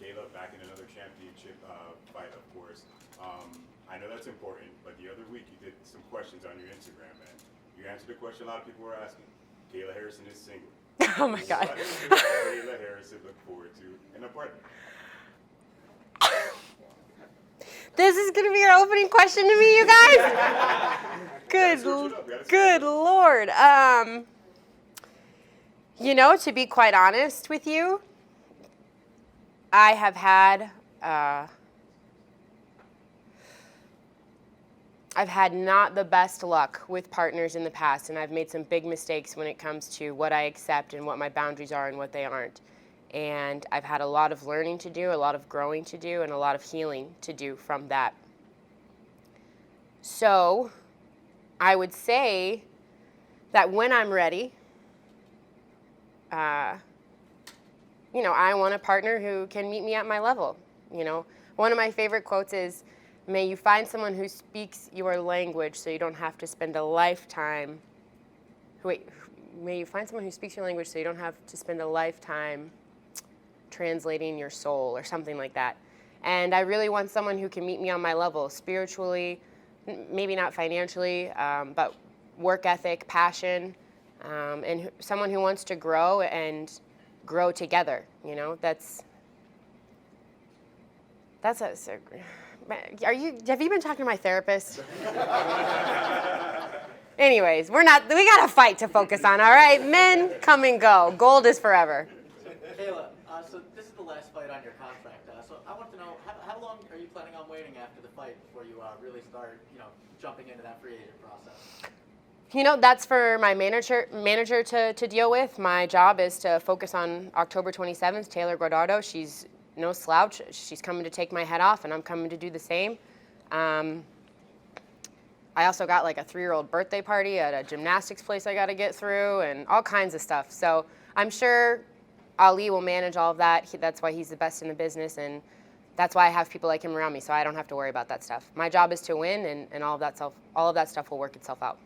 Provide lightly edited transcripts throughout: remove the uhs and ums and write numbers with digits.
Kayla back in another championship fight, of course. I know that's important, but the other week you did some questions on your Instagram, and you answered a question a lot of people were asking. Kayla Harrison is single. Oh my God. What does Kayla Harrison look forward to in a partner? This is going to be your opening question to me, you guys? Good Lord. You know, to be quite honest with you, I have had I've had not the best luck with partners in the past, and I've made some big mistakes when it comes to what I accept and what my boundaries are and what they aren't. And I've had a lot of learning to do, a lot of growing to do, and a lot of healing to do from that. So I would say that when I'm ready, you know, I want a partner who can meet me at my level. You know, one of my favorite quotes is, "May you find someone who speaks your language so you don't have to spend a lifetime." May you find someone who speaks your language so you don't have to spend a lifetime translating your soul, or something like that. And I really want someone who can meet me on my level, spiritually, maybe not financially, but work ethic, passion, and someone who wants to grow and grow together. You know, have you been talking to my therapist? Anyways, we got a fight to focus on, all right? Men come and go. Gold is forever. Kayla, so this is the last fight on your contract. So I want to know, how long are you planning on waiting after the fight before you really start, jumping into that free agent process? You know, that's for my manager to deal with. My job is to focus on October 27th, Taylor Guardado. She's no slouch. She's coming to take my head off, and I'm coming to do the same. I also got like a 3-year-old birthday party at a gymnastics place I got to get through, and all kinds of stuff. So I'm sure Ali will manage all of that. That's why he's the best in the business, and that's why I have people like him around me, so I don't have to worry about that stuff. My job is to win, and all of that stuff will work itself out.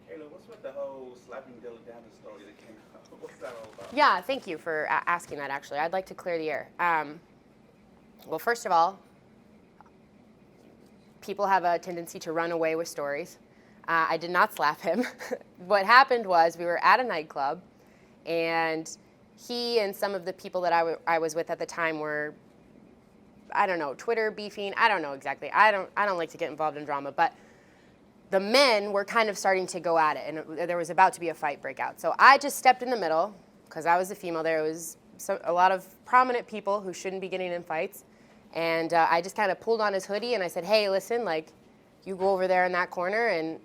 Kayla, what's with the whole slapping Dylan Daniels story that came out? What's that all about? Yeah, thank you for asking that, actually. I'd like to clear the air. Well, first of all, people have a tendency to run away with stories. I did not slap him. What happened was we were at a nightclub, and he and some of the people that I was with at the time were, I don't know, Twitter beefing. I don't know exactly. I don't like to get involved in drama, but the men were kind of starting to go at it, and there was about to be a fight breakout. So I just stepped in the middle because I was the female. There was a lot of prominent people who shouldn't be getting in fights, and I just kind of pulled on his hoodie and I said, "Hey, listen, like, you go over there in that corner." And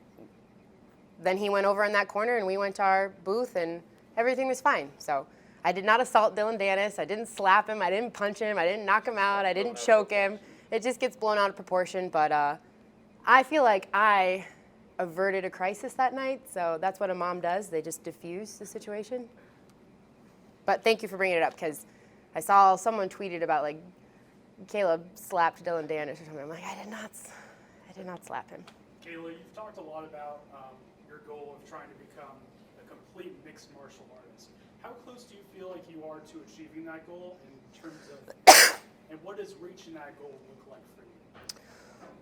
then he went over in that corner, and we went to our booth, and everything was fine. So I did not assault Dylan Danis. I didn't slap him. I didn't punch him. I didn't knock him out. I didn't choke him. It just gets blown out of proportion. But I feel like I averted a crisis that night. So that's what a mom does. They just diffuse the situation. But thank you for bringing it up, because I saw someone tweeted about, like, Caleb slapped Dylan Danis or something. I'm like, I did not slap him. Kayla, you've talked a lot about your goal of trying to become a complete mixed martial artist. How close do you feel like you are to achieving that goal in terms of, and what does reaching that goal look like for you?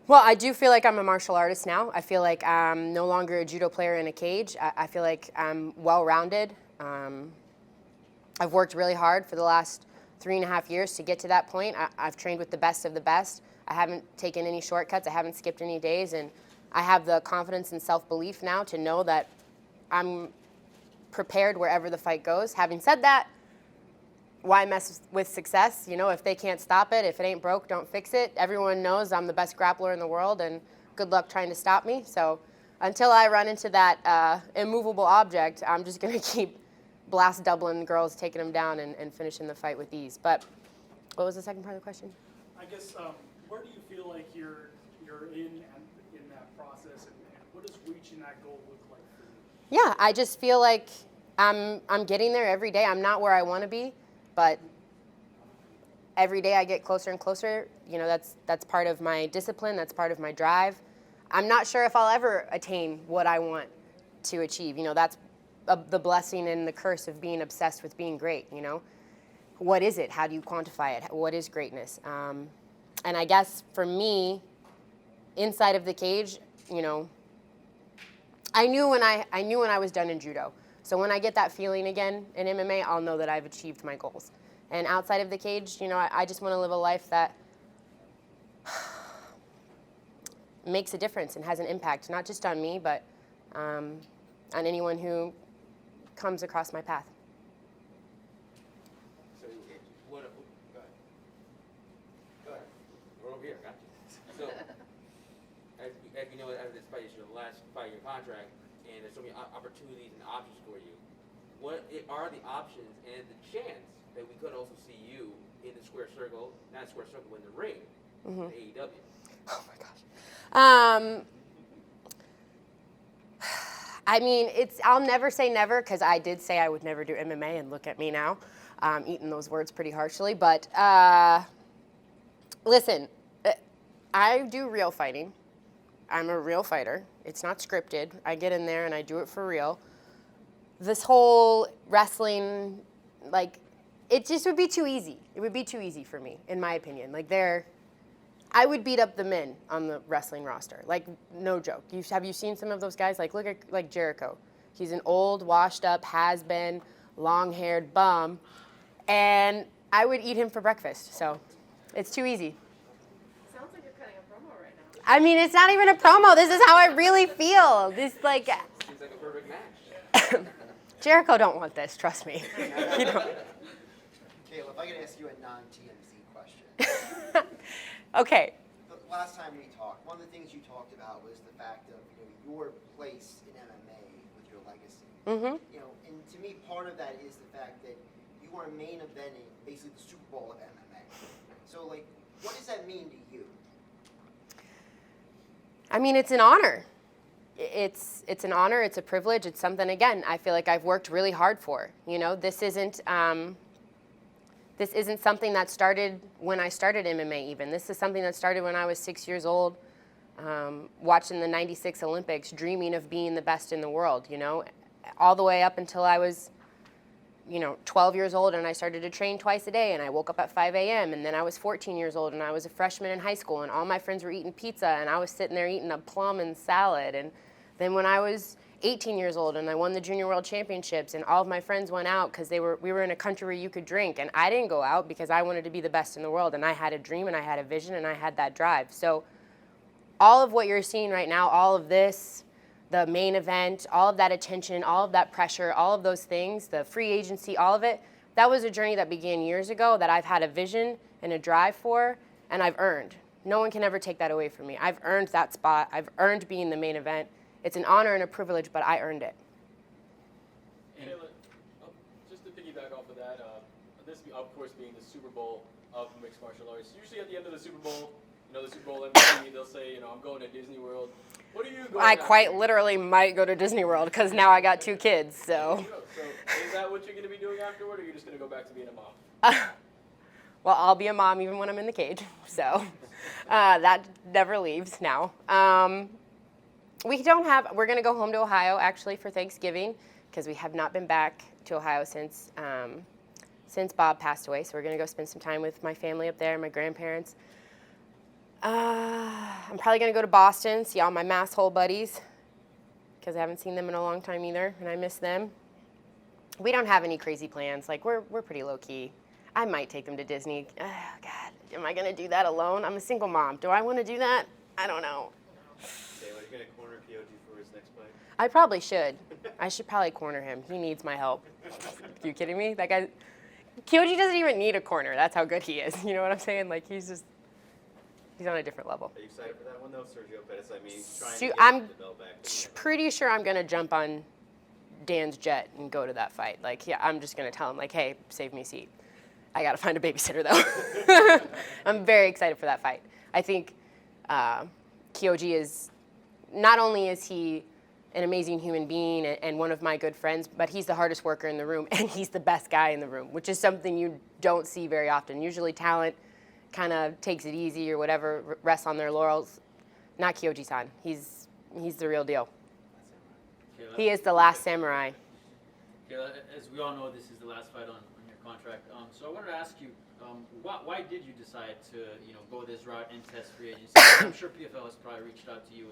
Well, I do feel like I'm a martial artist now. I feel like I'm no longer a judo player in a cage. I feel like I'm well-rounded. I've worked really hard for the last 3.5 years to get to that point. I've trained with the best of the best. I haven't taken any shortcuts. I haven't skipped any days, and I have the confidence and self-belief now to know that I'm prepared wherever the fight goes. Having said that, why mess with success? You know, if they can't stop it, if it ain't broke, don't fix it. Everyone knows I'm the best grappler in the world, and good luck trying to stop me. So until I run into that immovable object, I'm just going to keep blast doubling girls, taking them down, and finishing the fight with ease. But what was the second part of the question? I guess, where do you feel like you're in that process, and what does reaching that goal look like for you? Yeah, I just feel like I'm getting there every day. I'm not where I want to be, but every day I get closer and closer. You know, that's part of my discipline. That's part of my drive. I'm not sure if I'll ever attain what I want to achieve. You know, that's the blessing and the curse of being obsessed with being great, you know. what is it? How do you quantify it? What is greatness? And I guess for me, inside of the cage, you know, I knew when I was done in judo. So when I get that feeling again in MMA, I'll know that I've achieved my goals. And outside of the cage, you know, I just want to live a life that makes a difference and has an impact, not just on me, but on anyone who comes across my path. So, go ahead. Go ahead. We're over here, got you. So, as you know, as this fight is your last fight of your contract, and there's so many opportunities and options for you, what are the options and the chance that we could also see you in the square circle, not square circle, in the ring, in AEW? Oh my gosh. I mean, I'll never say never, because I did say I would never do MMA, and look at me now, eating those words pretty harshly. But listen, I do real fighting. I'm a real fighter. It's not scripted. I get in there and I do it for real. This whole wrestling, like, it just would be too easy. It would be too easy for me, in my opinion. Like, I would beat up the men on the wrestling roster. Like, no joke. Have you seen some of those guys? Like, look at like Jericho. He's an old, washed up, has-been, long-haired bum. And I would eat him for breakfast. So it's too easy. Sounds like you're cutting a promo right now. I mean, it's not even a promo. This is how I really feel. This, like... Seems like a perfect match. Jericho don't want this, trust me. You know. Kayla, if I could ask you a non-TMZ question. Okay. The last time we talked, one of the things you talked about was the fact of your place in MMA with your legacy. Mm-hmm. And to me, part of that is the fact that you are main eventing basically the Super Bowl of MMA. So, like, what does that mean to you? I mean, it's an honor. It's an honor. It's a privilege. It's something, again, I feel like I've worked really hard for. You know, this isn't something that started when I started MMA even. This is something that started when I was 6 years old, watching the '96 Olympics, dreaming of being the best in the world, you know, all the way up until I was, 12 years old, and I started to train twice a day, and I woke up at 5 a.m., and then I was 14 years old, and I was a freshman in high school, and all my friends were eating pizza, and I was sitting there eating a plum and salad. And then when I was 18 years old and I won the Junior World Championships, and all of my friends went out because we were in a country where you could drink, and I didn't go out because I wanted to be the best in the world, and I had a dream and I had a vision and I had that drive. So all of what you're seeing right now, all of this, the main event, all of that attention, all of that pressure, all of those things, the free agency, all of it, that was a journey that began years ago that I've had a vision and a drive for, and I've earned. No one can ever take that away from me. I've earned that spot. I've earned being the main event. It's an honor and a privilege, but I earned it. Kayla, just to piggyback off of that, this, of course, being the Super Bowl of mixed martial arts. Usually at the end of the Super Bowl, the Super Bowl MVP, they'll say, I'm going to Disney World. What are you going I after? quite literally might go to Disney World because now I got 2 kids, so. So is that what you're going to be doing afterward, or are you just going to go back to being a mom? Well, I'll be a mom even when I'm in the cage, so that never leaves now. We're going to go home to Ohio actually for Thanksgiving because we have not been back to Ohio since Bob passed away. So we're going to go spend some time with my family up there, my grandparents. I'm probably going to go to Boston, see all my mass hole buddies because I haven't seen them in a long time either, and I miss them. We don't have any crazy plans. Like, we're pretty low-key. I might take them to Disney. Oh, God, am I going to do that alone? I'm a single mom. Do I want to do that? I don't know. Okay, well, you're going to corner POG for his next fight? I probably should. I should probably corner him. He needs my help. Are you kidding me? That guy, Kyoji doesn't even need a corner. That's how good he is. You know what I'm saying? Like, he's on a different level. Are you excited for that one, though? Sergio Pettis, I mean, trying to I'm get the belt back. pretty sure I'm going to jump on Dan's jet and go to that fight. Like, yeah, I'm just going to tell him, like, hey, save me a seat. I got to find a babysitter, though. I'm very excited for that fight. I think Kyoji is, not only is he an amazing human being and one of my good friends, but he's the hardest worker in the room, and he's the best guy in the room, which is something you don't see very often. Usually talent kind of takes it easy or whatever, rests on their laurels. Not Kyoji-san. He's the real deal. Kayla, He is the last samurai. Kayla, as we all know, this is the last fight on your your contract. So I wanted to ask you, why did you decide to go this route and test free agency? I'm sure PFL has probably reached out to you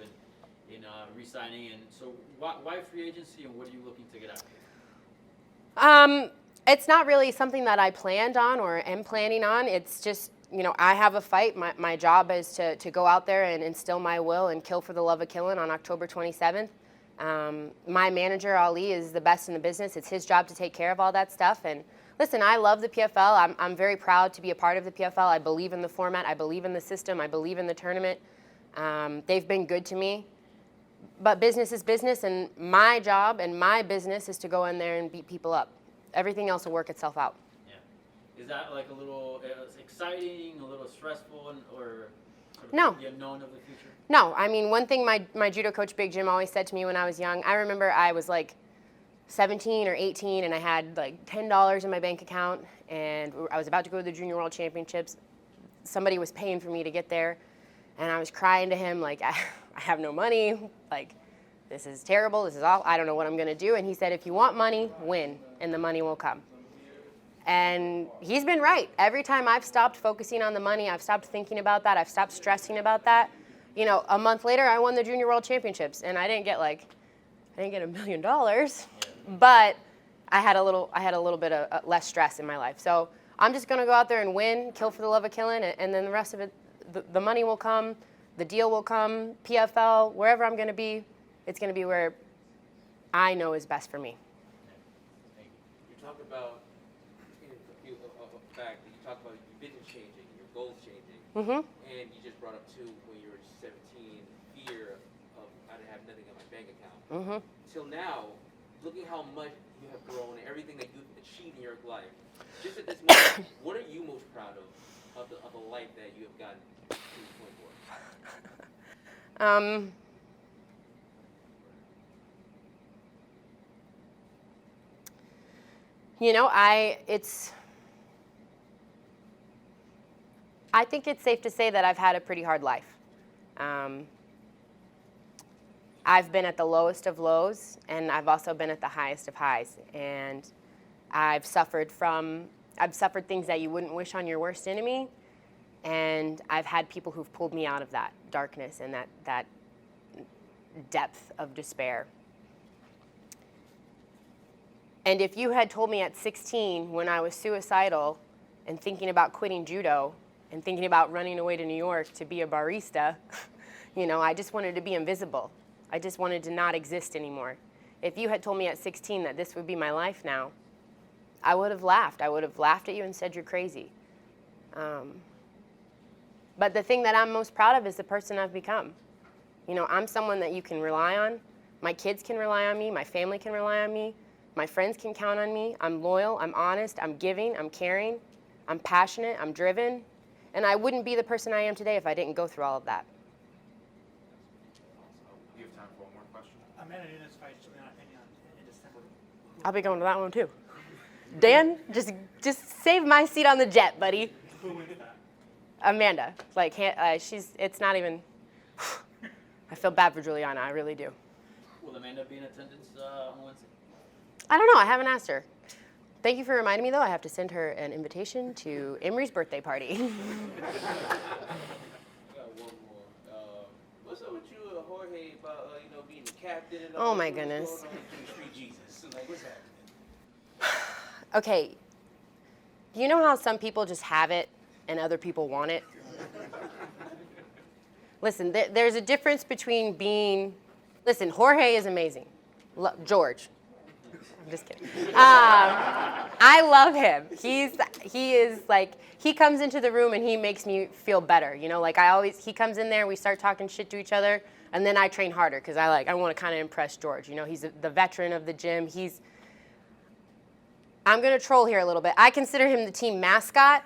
in re-signing, and so why free agency, and what are you looking to get out of it? It's not really something that I planned on or am planning on. It's just, I have a fight. My job is to go out there and instill my will and kill for the love of killing on October 27th. My manager, Ali, is the best in the business. It's his job to take care of all that stuff. And listen, I love the PFL. I'm very proud to be a part of the PFL. I believe in the format. I believe in the system. I believe in the tournament. They've been good to me. But business is business, and my job and my business is to go in there and beat people up. Everything else will work itself out. Yeah. Is that like a little exciting, a little stressful, or sort of No. the unknown of the future? No, I mean, one thing my judo coach, Big Jim, always said to me when I was young, I remember I was like 17 or 18, and I had like $10 in my bank account, and I was about to go to the Junior World Championships. Somebody was paying for me to get there, and I was crying to him like, I have no money, like, this is terrible, this is awful, I don't know what I'm gonna do. And he said, if you want money, win, and the money will come. And he's been right. Every time I've stopped focusing on the money, I've stopped thinking about that, I've stopped stressing about that. A month later, I won the Junior World Championships, and I didn't get $1 million, but I had a little bit of less stress in my life. So I'm just gonna go out there and win, kill for the love of killing, and then the rest of it, the money will come, the deal will come, PFL, wherever I'm gonna be, it's gonna be where I know is best for me. Thank you. You talked about, a fact that you talked about your vision changing, your goals changing, and you just brought up too, when you were 17, fear of I have nothing in my bank account. Till now, looking how much you have grown and everything that you've achieved in your life, just at this moment, what are you most proud of the life that you have gotten to this point for? I think it's safe to say that I've had a pretty hard life. I've been at the lowest of lows, and I've also been at the highest of highs. And I've suffered things that you wouldn't wish on your worst enemy, and I've had people who've pulled me out of that darkness and that depth of despair. And if you had told me at 16, when I was suicidal and thinking about quitting judo and thinking about running away to New York to be a barista, I just wanted to be invisible. I just wanted to not exist anymore. If you had told me at 16 that this would be my life now, I would have laughed. I would have laughed at you and said you're crazy. But the thing that I'm most proud of is the person I've become. I'm someone that you can rely on. My kids can rely on me. My family can rely on me. My friends can count on me. I'm loyal. I'm honest. I'm giving. I'm caring. I'm passionate. I'm driven. And I wouldn't be the person I am today if I didn't go through all of that. We have time for one more question. Amanda Nunes fights Juliana Pena in December. I'll be going to that one too. Dan, just save my seat on the jet, buddy. Who wins that? Amanda, it's not even, I feel bad for Juliana, I really do. Will Amanda be in attendance on Wednesday? I don't know, I haven't asked her. Thank you for reminding me though, I have to send her an invitation to Emery's birthday party. I got one more. What's up with you, Jorge, about being the captain and all Oh my that goodness. going on? Free Jesus. Like, what's happening? Okay, you know how some people just have it and other people want it? Listen, there's a difference between listen, Jorge is amazing. George. I'm just kidding. I love him. He comes into the room and he makes me feel better. He comes in there, we start talking shit to each other, and then I train harder because I want to kind of impress George. He's the veteran of the gym. I'm going to troll here a little bit. I consider him the team mascot,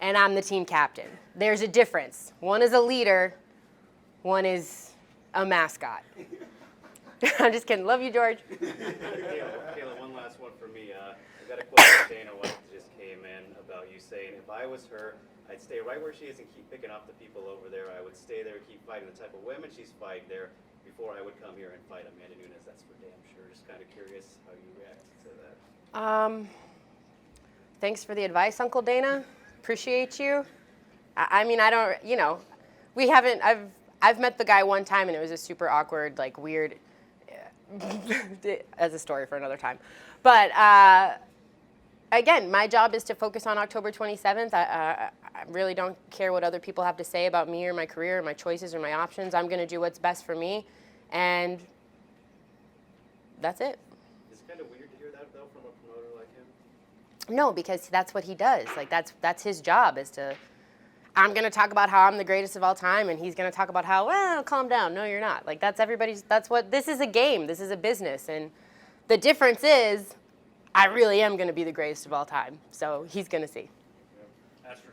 and I'm the team captain. There's a difference. One is a leader, one is a mascot. I'm just kidding. Love you, George. Kayla, one last one for me. I got a quote from Dana White that just came in about you saying, if I was her, I'd stay right where she is and keep picking off the people over there. I would stay there, keep fighting the type of women she's fighting there before I would come here and fight Amanda Nunes. That's for damn sure. Just kind of curious how you react to that. thanks for the advice, Uncle Dana. Appreciate you. I mean, I don't, you know, we haven't, I've met the guy one time and it was a super awkward, like weird, as a story for another time. But again, my job is to focus on October 27th. I really don't care what other people have to say about me or my career or my choices or my options. I'm going to do what's best for me, and that's it. It's kind of weird to hear that, though, from a promoter like him. No, because that's what he does. Like, that's his job, is to, I'm going to talk about how I'm the greatest of all time, and he's going to talk about how, well, calm down. No, you're not. Like, that's everybody's, that's what, this is a game. This is a business. And the difference is, I really am going to be the greatest of all time. So he's going to see. As for